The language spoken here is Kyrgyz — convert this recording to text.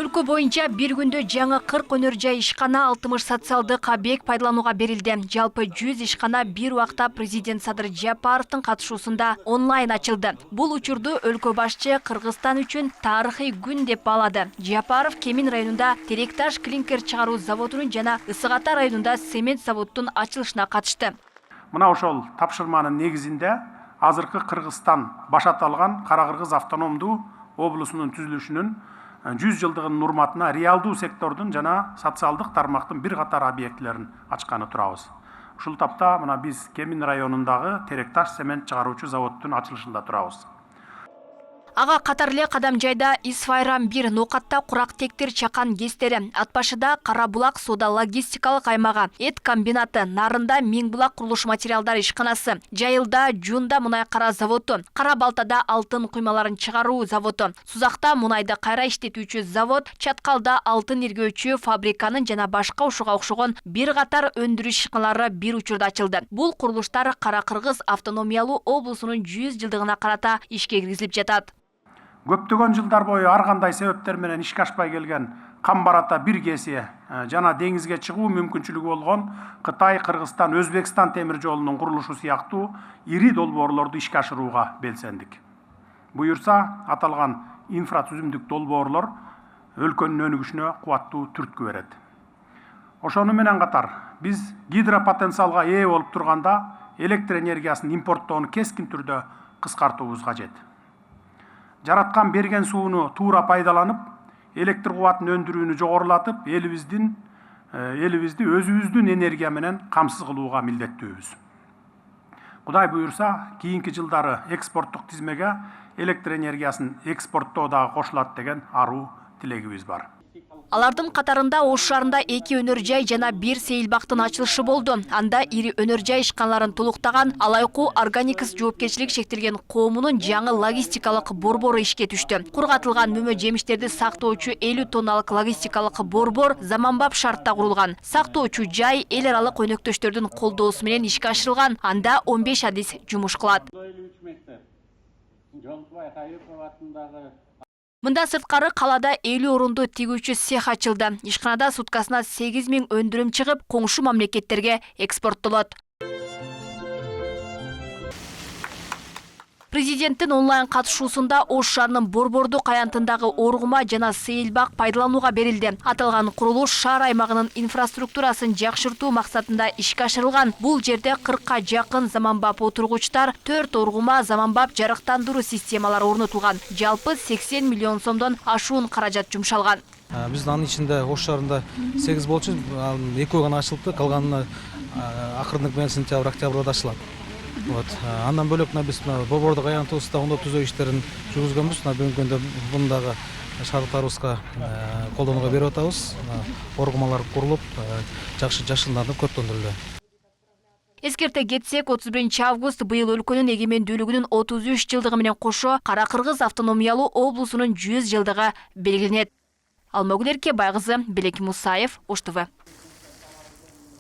Өлкө боюнча бир күндө жаңы 40 өнөр жай ишкана 60 социалдык объект пайдаланууга берилди. Жалпы 100 ишкана бир убакта президент Садыр Жапаровдун катышуусунда онлайн ачылды. Бул учурду өлкө башчы Кыргызстан үчүн тарыхый күн деп баалады. Жапаров Кемин районунда Теректаш клинкер чыгаруу заводунун жана Ысык Ата районунда цемент заводдун ачылышына катышты. Мына ошол тапшырманын негизинде азыркы Кыргызстан баш аталган Кара Кыргыз автономдуу облусунун түзүлүшүнүн 100 жылдыгынын урматына реалдуу сектордун жана социалдык тармактын бир катар объектилерин ачканы турабыз. Ушул тапта мына биз Кемин районундагы Теректаш цемент чыгаруучу заводдун ачылышында турабыз. Ага катар эле Кадам жайда Исфайрам 1 Нокатта курак тектир чакан кестери, Атбашыда Кара Булак соода логистикалык аймагы, эт комбинаты, Нарында Миңбулак курулуш материалдар ишканасы, Жайылда Жунда мунай кара заводу, Кара Балтада алтын куймаларын чыгаруу заводу, Сузакта мунайды кайра иштетүүчү завод, Чаткалда алтын иргөөчү фабриканын жана башка ушуга окшогон бир катар өндүрүш ишканалары бир учурда ачылды. Бул курулуштар Кара Кыргыз автономиялуу облусунун 100 жылдыгына карата ишке киргизилип жатат. Көптөгөн жылдар бою ар кандай себептер менен ишке ашпай келген Камбарата бир кеси жана деңизге чыгуу мүмкүнчүлүгү болгон Кытай, Кыргызстан, Өзбекстан темир жолунун курулушу сыяктуу ири долбоорлорду ишке ашырууга белсендик. Буюрса, аталган инфратүзүмдүк долбоорлор өлкөнүн өнүгүшүнө кубаттуу түрткү берет. Ошону менен катар биз гидропотенциалга ээ болуп турганда электр энергиясын импорттоону кескин түрдө кыскартуубуз кажет. Жараткан берген сууну туура пайдаланып, электр кубатын өндүрүүнү жогорулатып, элибизди өзүбүздүн энергия менен камсыз кылууга милдеттүүбүз. Кудай буюрса, кийинки жылдары экспорттук тизмеге электр энергиясын экспорттоо дагы кошулат деген аруу тилегибиз бар. Алардын катарында Ош шаарында 2 өнөр жай жана 1 сейилбактын ачылышы болду. Анда ири өнөр жай ишканаларын толуктаган Алайку Органикс жоопкерчилиги шектелген коомунун жаңы логистикалык борбору ишке түштү. Кургатылган мөмө жемиштерди сактоочу 50 тонналык логистикалык борбор заманбап шартта курулган. Сактоочу жай эл аралык өнөктөштөрдүн колдоосу менен ишке ашырылган. Анда 15 адис жумуш кылат. Мында сырткары калада 50 орунду тигүүчү цех ачылды. Ишканада суткасына 8000 өндүрүм чыгып, коңшу мамлекеттерге экспорттолот. Президенттин онлайн катышуусунда Ош шаарынын Борбордук аянтындагы Оргума жана Сейилбак пайдаланууга берилди. Аталган курулуш шаар аймагынын инфраструктурасын жакшыртуу максатында ишке ашырылган. Бул жерде 40ка жакын заманбап отургучтар, 4 Оргума заманбап жарыктандыруу системалары орнотулган. Жалпы 80 миллион сомдон ашуун каражат жумшалган. Биздин анын ичинде Ош шаарында 8 болчу, 2 гана ачылды, калганына акырындык сентябрь, октябрда ачылат. Андан бөлөк биз Борбордук аянтыбызда оңдоо түзөө иштерин жүргүзгөнбүз. Бүгүнкү күндө мундагы шаардыктарыбызга колдонууга берип атабыз. Оргумалар курулуп, жашынданып көптөндүрүлдү. Эскерте кетсек, 31 август быйыл өлкөнүн эгемендүүлүгүнүн 33 жылдыгы менен кошо Кара Кыргыз автономиялуу облусунун 100 жылдыгы белгиленет. Алмагүл Эрке, Байгызы, Белек Мусаев, Ош ТВ.